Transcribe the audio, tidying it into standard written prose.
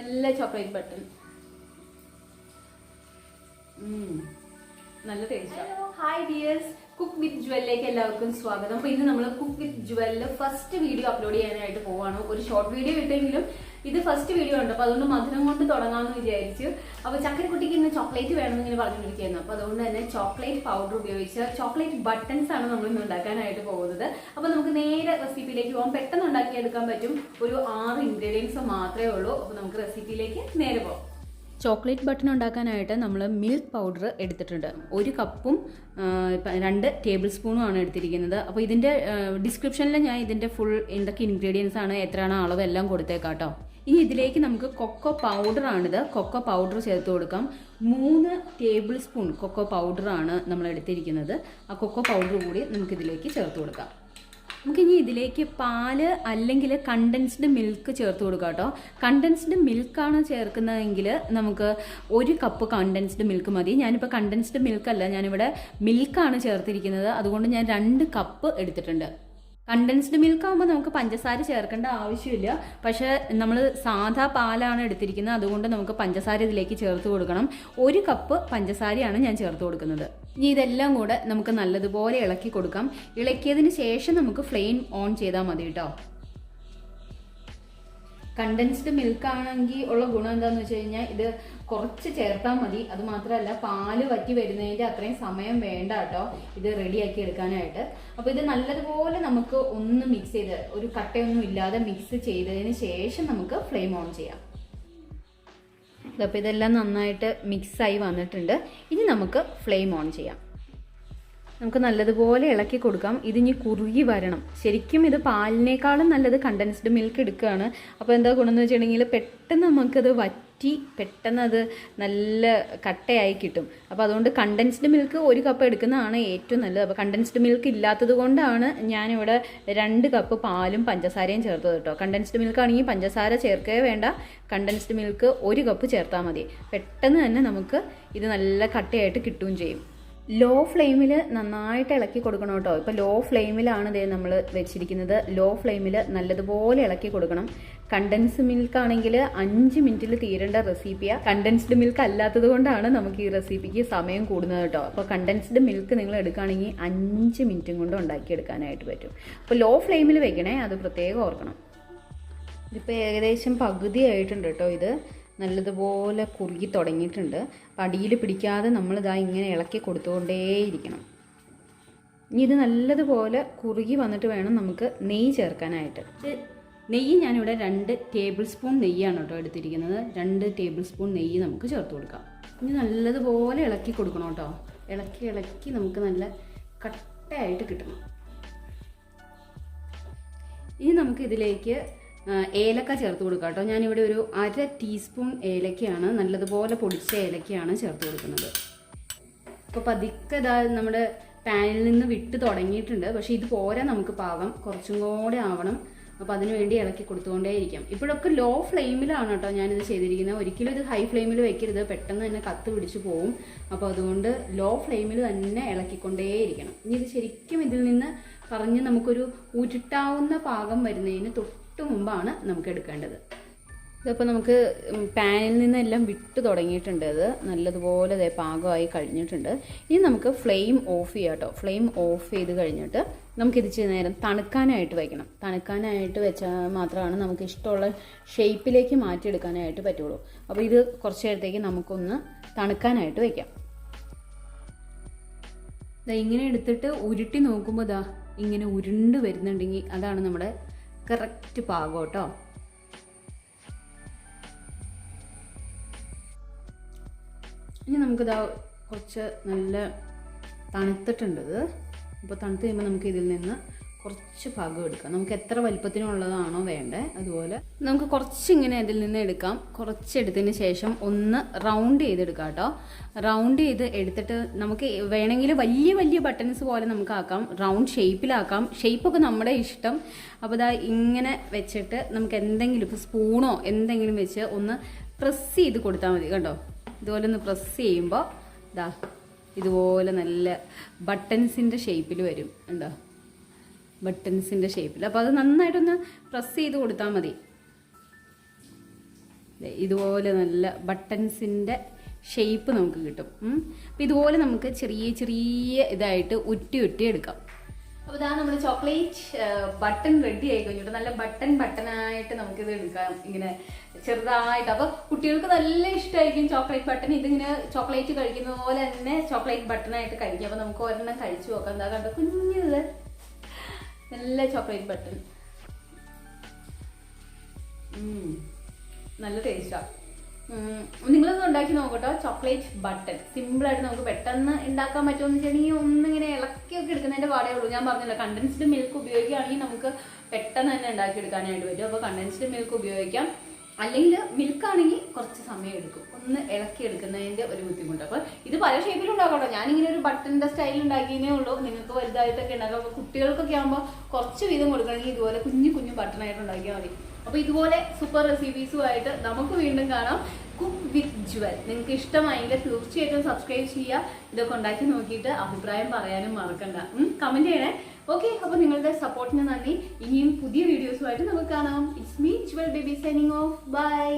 നല്ല chocolate button. നല്ല taste. Hi dears, cook with ജുവലിലേക്ക് എല്ലാവർക്കും സ്വാഗതം. അപ്പോൾ ഇന്ന് നമ്മൾ കുക്ക് വിത്ത് ജുവലിൽ ഫസ്റ്റ് വീഡിയോ അപ്ലോഡ് ചെയ്യാനായിട്ട് പോവാണ്. ഒരു ഷോർട്ട് വീഡിയോ ഇട്ടെങ്കിലും ഇത് ഫസ്റ്റ് വീഡിയോ ഉണ്ട്. അപ്പോൾ അതുകൊണ്ട് മധുരം കൊണ്ട് തുടങ്ങാമെന്ന് വിചാരിച്ചു. അപ്പോൾ ചക്കരക്കുട്ടിക്ക് ഇന്ന് ചോക്ലേറ്റ് വേണമെന്ന് ഇങ്ങനെ പറഞ്ഞിരിക്കുകയായിരുന്നു. അപ്പോൾ അതുകൊണ്ട് തന്നെ ചോക്ലേറ്റ് പൗഡർ ഉപയോഗിച്ച് ചോക്ലേറ്റ് ബട്ടൺസ് ആണ് നമ്മൾ ഇന്ന് ഉണ്ടാക്കാനായിട്ട് പോകുന്നത്. അപ്പോൾ നമുക്ക് നേരെ റെസിപ്പിയിലേക്ക് പോകാം. പെട്ടെന്ന് ഉണ്ടാക്കിയെടുക്കാൻ പറ്റും. ഒരു 6 ഇൻഗ്രീഡിയൻസ് മാത്രമേ ഉള്ളൂ. അപ്പോൾ നമുക്ക് റെസിപ്പിയിലേക്ക് നേരെ പോകാം. ചോക്ലേറ്റ് ബട്ടൺ ഉണ്ടാക്കാനായിട്ട് നമ്മൾ മിൽക്ക് പൗഡർ എടുത്തിട്ടുണ്ട്. 1 കപ്പും 2 ടേബിൾ സ്പൂണും ആണ് എടുത്തിരിക്കുന്നത്. അപ്പോൾ ഇതിൻ്റെ ഡിസ്ക്രിപ്ഷനിൽ ഞാൻ ഇതിൻ്റെ ഫുൾ എന്തൊക്കെ ഇൻഗ്രീഡിയൻസ് ആണ്, എത്രയാണ് അളവ് എല്ലാം കൊടുത്തേക്കാം കേട്ടോ. ഇനി ഇതിലേക്ക് നമുക്ക് കൊക്കോ പൗഡറാണിത്. കൊക്കോ പൗഡർ ചേർത്ത് കൊടുക്കാം. 3 ടേബിൾ സ്പൂൺ കൊക്കോ പൗഡറാണ് നമ്മൾ എടുത്തിരിക്കുന്നത്. ആ കൊക്കോ പൗഡർ കൂടി നമുക്കിതിലേക്ക് ചേർത്ത് കൊടുക്കാം. നമുക്കിനി ഇതിലേക്ക് പാല് അല്ലെങ്കിൽ കണ്ടൻസ്ഡ് മിൽക്ക് ചേർത്ത് കൊടുക്കാം കേട്ടോ. കണ്ടൻസ്ഡ് മിൽക്കാണ് ചേർക്കുന്നതെങ്കിൽ നമുക്ക് 1 കപ്പ് കണ്ടൻസ്ഡ് മിൽക്ക് മതി. ഞാനിപ്പോൾ കണ്ടൻസ്ഡ് മിൽക്കല്ല, ഞാനിവിടെ മിൽക്കാണ് ചേർത്തിരിക്കുന്നത്. അതുകൊണ്ട് ഞാൻ 2 കപ്പ് എടുത്തിട്ടുണ്ട്. കണ്ടൻസ്ഡ് മിൽക്ക് ആകുമ്പോൾ നമുക്ക് പഞ്ചസാര ചേർക്കേണ്ട ആവശ്യമില്ല. പക്ഷേ നമ്മൾ സാധാ പാലാണ് എടുത്തിരിക്കുന്നത്. അതുകൊണ്ട് നമുക്ക് പഞ്ചസാര ഇതിലേക്ക് ചേർത്ത് കൊടുക്കണം. 1 കപ്പ് പഞ്ചസാരയാണ് ഞാൻ ചേർത്ത് കൊടുക്കുന്നത്. ഇനി ഇതെല്ലാം കൂടെ നമുക്ക് നല്ലതുപോലെ ഇളക്കി കൊടുക്കാം. ഇളക്കിയതിന് ശേഷം നമുക്ക് ഫ്ലെയിം ഓൺ ചെയ്താൽ മതി കേട്ടോ. കണ്ടൻസ്ഡ് മിൽക്ക് ആണെങ്കിൽ ഉള്ള ഗുണം എന്താണെന്ന് വെച്ച് കഴിഞ്ഞാൽ ഇത് കുറച്ച് ചേർത്താൽ മതി. അത് മാത്രമല്ല, പാല് വറ്റി വരുന്നതിൻ്റെ അത്രയും സമയം വേണ്ട കേട്ടോ ഇത് റെഡിയാക്കി എടുക്കാനായിട്ട്. അപ്പോൾ ഇത് നല്ലതുപോലെ നമുക്ക് ഒന്ന് മിക്സ് ചെയ്ത്, ഒരു കട്ടയൊന്നും ഇല്ലാതെ മിക്സ് ചെയ്തതിന് ശേഷം നമുക്ക് ഫ്ലെയിം ഓൺ ചെയ്യാം. അപ്പോൾ ഇതെല്ലാം നന്നായിട്ട് മിക്സായി വന്നിട്ടുണ്ട്. ഇനി നമുക്ക് ഫ്ലെയിം ഓൺ ചെയ്യാം. നമുക്ക് നല്ലതുപോലെ ഇളക്കി കൊടുക്കാം. ഇതിനി കുറുകി വരണം. ശരിക്കും ഇത് പാലിനേക്കാളും നല്ലത് കണ്ടൻസ്ഡ് മിൽക്ക് എടുക്കുകയാണ്. അപ്പോൾ എന്താ ഗുണമെന്ന് വെച്ചിട്ടുണ്ടെങ്കിൽ പെട്ടെന്ന് നമുക്കത് വറ്റി പെട്ടെന്ന് അത് നല്ല കട്ടയായി കിട്ടും. അപ്പോൾ അതുകൊണ്ട് കണ്ടൻസ്ഡ് മിൽക്ക് 1 കപ്പ് എടുക്കുന്നതാണ് ഏറ്റവും നല്ലത്. അപ്പോൾ കണ്ടൻസ്ഡ് മിൽക്ക് ഇല്ലാത്തത് കൊണ്ടാണ് ഞാനിവിടെ 2 കപ്പ് പാലും പഞ്ചസാരയും ചേർത്തത് കേട്ടോ. കണ്ടൻസ്ഡ് മിൽക്ക് ആണെങ്കിൽ പഞ്ചസാര ചേർക്കേ വേണ്ട. കണ്ടൻസ്ഡ് മിൽക്ക് 1 കപ്പ് ചേർത്താൽ മതി. പെട്ടെന്ന് തന്നെ നമുക്ക് ഇത് നല്ല കട്ടയായിട്ട് കിട്ടുകയും ചെയ്യും. ലോ ഫ്ലെയിമിൽ നന്നായിട്ട് ഇളക്കി കൊടുക്കണം കേട്ടോ. ഇപ്പോൾ ലോ ഫ്ലെയിമിലാണ് ഇതേ നമ്മൾ വെച്ചിരിക്കുന്നത്. ലോ ഫ്ലെയിമിൽ നല്ലതുപോലെ ഇളക്കി കൊടുക്കണം. കണ്ടൻസ്ഡ് മിൽക്ക് ആണെങ്കിൽ 5 മിനിറ്റിൽ തീരേണ്ട റെസിപ്പിയാണ്. കണ്ടൻസ്ഡ് മിൽക്ക് അല്ലാത്തത് കൊണ്ടാണ് നമുക്ക് ഈ റെസിപ്പിക്ക് സമയം കൂടുന്നത് കേട്ടോ. അപ്പോൾ കണ്ടൻസ്ഡ് മിൽക്ക് നിങ്ങൾ എടുക്കുകയാണെങ്കിൽ 5 മിനിറ്റും കൊണ്ട് ഉണ്ടാക്കിയെടുക്കാനായിട്ട് പറ്റും. അപ്പോൾ ലോ ഫ്ലെയിമിൽ വെക്കണേ, അത് പ്രത്യേകം ഓർക്കണം. ഇതിപ്പോൾ ഏകദേശം പകുതി ആയിട്ടുണ്ട് കേട്ടോ. ഇത് നല്ലതുപോലെ കുറുകി തുടങ്ങിയിട്ടുണ്ട്. അപ്പം അടിയിൽ പിടിക്കാതെ നമ്മളിതാ ഇങ്ങനെ ഇളക്കി കൊടുത്തുകൊണ്ടേയിരിക്കണം. ഇനി ഇത് നല്ലതുപോലെ കുറുകി വന്നിട്ട് വേണം നമുക്ക് നെയ്യ് ചേർക്കാനായിട്ട്. നെയ്യ് ഞാനിവിടെ 2 ടേബിൾ സ്പൂൺ നെയ്യാണ് കേട്ടോ എടുത്തിരിക്കുന്നത്. 2 ടേബിൾ സ്പൂൺ നെയ്യ് നമുക്ക് ചേർത്ത് കൊടുക്കാം. ഇനി നല്ലതുപോലെ ഇളക്കി കൊടുക്കണം കേട്ടോ. ഇളക്കി നമുക്ക് നല്ല കട്ടയായിട്ട് കിട്ടണം. ഇനി നമുക്ക് ഇതിലേക്ക് ഏലക്ക ചേർത്ത് കൊടുക്കാം കേട്ടോ. ഞാനിവിടെ ഒരു 1/2 ടീസ്പൂൺ ഏലക്കയാണ്, നല്ലതുപോലെ പൊടിച്ച ഏലക്കയാണ് ചേർത്ത് കൊടുക്കുന്നത്. അപ്പോൾ പതുക്കെ ഇതാ നമ്മുടെ പാനിൽ നിന്ന് വിട്ട് തുടങ്ങിയിട്ടുണ്ട്. പക്ഷേ ഇത് പോരാ നമുക്ക് പാകം, കുറച്ചും കൂടെ ആവണം. അപ്പോൾ അതിന് വേണ്ടി ഇളക്കി കൊടുത്തുകൊണ്ടേയിരിക്കാം. ഇപ്പോഴൊക്കെ ലോ ഫ്ലെയിമിലാണ് കേട്ടോ ഞാനിത് ചെയ്തിരിക്കുന്നത്. ഒരിക്കലും ഇത് ഹൈ ഫ്ലെയിമിൽ വെക്കരുത്, പെട്ടെന്ന് തന്നെ കത്ത് പിടിച്ച് പോവും. അപ്പോൾ അതുകൊണ്ട് ലോ ഫ്ലെയിമിൽ തന്നെ ഇളക്കിക്കൊണ്ടേയിരിക്കണം. ഇനി ഇത് ശരിക്കും ഇതിൽ നിന്ന് പറഞ്ഞ് നമുക്കൊരു ഉരുട്ടാവുന്ന പാകം വരുന്നതിന് തൊട്ട് മുമ്പാണ് നമുക്ക് എടുക്കേണ്ടത്. ഇതിപ്പോൾ നമുക്ക് പാനിൽ നിന്നെല്ലാം വിട്ട് തുടങ്ങിയിട്ടുണ്ട്. അത് നല്ലതുപോലെ അതേ പാകമായി കഴിഞ്ഞിട്ടുണ്ട്. ഇനി നമുക്ക് ഫ്ലെയിം ഓഫ് ചെയ്യാം കേട്ടോ. ഫ്ലെയിം ഓഫ് ചെയ്ത് കഴിഞ്ഞിട്ട് നമുക്കിത് ഇച്ചിരി നേരം തണുക്കാനായിട്ട് വയ്ക്കണം. തണുക്കാനായിട്ട് വെച്ചാൽ മാത്രമാണ് നമുക്ക് ഇഷ്ടമുള്ള ഷേപ്പിലേക്ക് മാറ്റിയെടുക്കാനായിട്ട് പറ്റുള്ളൂ. അപ്പോൾ ഇത് കുറച്ച് നേരത്തേക്ക് നമുക്കൊന്ന് തണുക്കാനായിട്ട് വയ്ക്കാം. ഇങ്ങനെ എടുത്തിട്ട് ഉരുട്ടി നോക്കുമ്പോൾ ഇതാ ഇങ്ങനെ ഉരുണ്ട് വരുന്നുണ്ടെങ്കിൽ അതാണ് നമ്മുടെ കറക്റ്റ് പാകം കേട്ടോ. ഇനി നമുക്കിതാ കുറച്ച് നല്ല തണുത്തിട്ടുണ്ട്. അപ്പോൾ തണുത്ത് കഴിയുമ്പോൾ നമുക്ക് ഇതിൽ നിന്ന് കുറച്ച് പാകം എടുക്കാം. നമുക്ക് എത്ര വലിപ്പത്തിനുള്ളതാണോ വേണ്ടത് അതുപോലെ നമുക്ക് കുറച്ചിങ്ങനെ ഇതിൽ നിന്ന് എടുക്കാം. കുറച്ചെടുത്തതിന് ശേഷം ഒന്ന് റൗണ്ട് ചെയ്തെടുക്കാം കേട്ടോ. റൗണ്ട് ചെയ്ത് എടുത്തിട്ട് നമുക്ക് വേണമെങ്കിൽ വലിയ വലിയ ബട്ടൺസ് പോലെ നമുക്ക് ആക്കാം, റൗണ്ട് ഷേപ്പിലാക്കാം. ഷേപ്പൊക്കെ നമ്മുടെ ഇഷ്ടം. അപ്പോൾ ഇതാ ഇങ്ങനെ വെച്ചിട്ട് നമുക്ക് എന്തെങ്കിലും ഇപ്പോൾ സ്പൂണോ എന്തെങ്കിലും വെച്ച് ഒന്ന് പ്രസ് ചെയ്ത് കൊടുത്താൽ മതി കേട്ടോ. ഇതുപോലെ ഒന്ന് പ്രസ് ചെയ്യുമ്പോൾ ഇതാ ഇതുപോലെ നല്ല ബട്ടൺസിൻ്റെ ഷേപ്പിൽ വരും ഉണ്ടോ, ബട്ടൺസിൻ്റെ ഷേപ്പിൽ. അപ്പോൾ അത് നന്നായിട്ടൊന്ന് പ്രസ് ചെയ്ത് കൊടുത്താൽ മതി. ഇതുപോലെ നല്ല ബട്ടൺസിൻ്റെ ഷേപ്പ് നമുക്ക് കിട്ടും. അപ്പം ഇതുപോലെ നമുക്ക് ചെറിയ ചെറിയ ഇതായിട്ട് ഉറ്റി എടുക്കാം. അപ്പോൾ ഇതാ നമ്മൾ ചോക്ലേറ്റ് ബട്ടൺ റെഡി ആയി കഴിഞ്ഞിട്ട് നല്ല ബട്ടണായിട്ട് നമുക്കിത് എടുക്കാം, ഇങ്ങനെ ചെറുതായിട്ട്. അപ്പോൾ കുട്ടികൾക്ക് നല്ല ഇഷ്ടമായിരിക്കും ചോക്ലേറ്റ് ബട്ടൺ. ഇതിങ്ങനെ ചോക്ലേറ്റ് കഴിക്കുന്ന പോലെ തന്നെ ചോക്ലേറ്റ് ബട്ടണായിട്ട് കഴിക്കും. അപ്പോൾ നമുക്ക് ഒരെണ്ണം കഴിച്ചു നോക്കാം. എന്താ കണ്ടോ കുഞ്ഞത് നല്ല ചോക്ലേറ്റ് ബട്ടൺ. നല്ല ടേസ്റ്റാണ്. നിങ്ങളൊന്ന് ഉണ്ടാക്കി നോക്കട്ടോ. ചോക്ലേറ്റ് ബട്ടൺ സിമ്പിളായിട്ട് നമുക്ക് പെട്ടെന്ന് ഉണ്ടാക്കാൻ പറ്റുമെന്ന് വെച്ചിട്ടുണ്ടെങ്കിൽ ഒന്നിങ്ങനെ ഇളക്കിയൊക്കെ എടുക്കുന്നതിൻ്റെ പാടേ ഉള്ളൂ. ഞാൻ പറഞ്ഞില്ല, കണ്ടൻസ്ഡ് മിൽക്ക് ഉപയോഗിക്കുകയാണെങ്കിൽ നമുക്ക് പെട്ടെന്ന് തന്നെ ഉണ്ടാക്കിയെടുക്കാനായിട്ട് പറ്റും. അപ്പോൾ കണ്ടൻസ്ഡ് മിൽക്ക് ഉപയോഗിക്കാം. അല്ലെങ്കിൽ മിൽക്കാണെങ്കിൽ കുറച്ച് സമയം എടുക്കും, ഒന്ന് ഇളക്കി എടുക്കുന്നതിൻ്റെ ഒരു ബുദ്ധിമുട്ട്. അപ്പോൾ ഇത് പല ഷേപ്പിലും ഉണ്ടാക്കട്ടോ. ഞാനിങ്ങനെ ഒരു ബട്ടൻ്റെ സ്റ്റൈലിൽ ഉണ്ടാക്കിയതേ ഉള്ളൂ. നിങ്ങൾക്ക് വലുതായിട്ടൊക്കെ ഉണ്ടാക്കാം. അപ്പോൾ കുട്ടികൾക്കൊക്കെ ആകുമ്പോൾ കുറച്ച് വീതം കൊടുക്കണമെങ്കിൽ ഇതുപോലെ കുഞ്ഞു ബട്ടണായിട്ട് ഉണ്ടാക്കിയാൽ മതി. അപ്പോൾ ഇതുപോലെ സൂപ്പർ റെസിപ്പീസുമായിട്ട് നമുക്ക് വീണ്ടും കാണാം. Cook with jewel. നിങ്ങൾക്ക് ഇഷ്ടമായെങ്കിൽ തീർച്ചയായിട്ടും സബ്സ്ക്രൈബ് ചെയ്യുക. ഇതൊക്കെ ഉണ്ടാക്കി നോക്കിയിട്ട് അഭിപ്രായം പറയാനും മറക്കണ്ട, കമൻറ്റ് ചെയ്യണേ. ഓക്കെ, അപ്പോൾ നിങ്ങളുടെ സപ്പോർട്ടിന് നന്ദി. ഇനിയും പുതിയ വീഡിയോസുമായിട്ട് നമുക്ക് കാണാം. It's me Jewel baby signing off. By.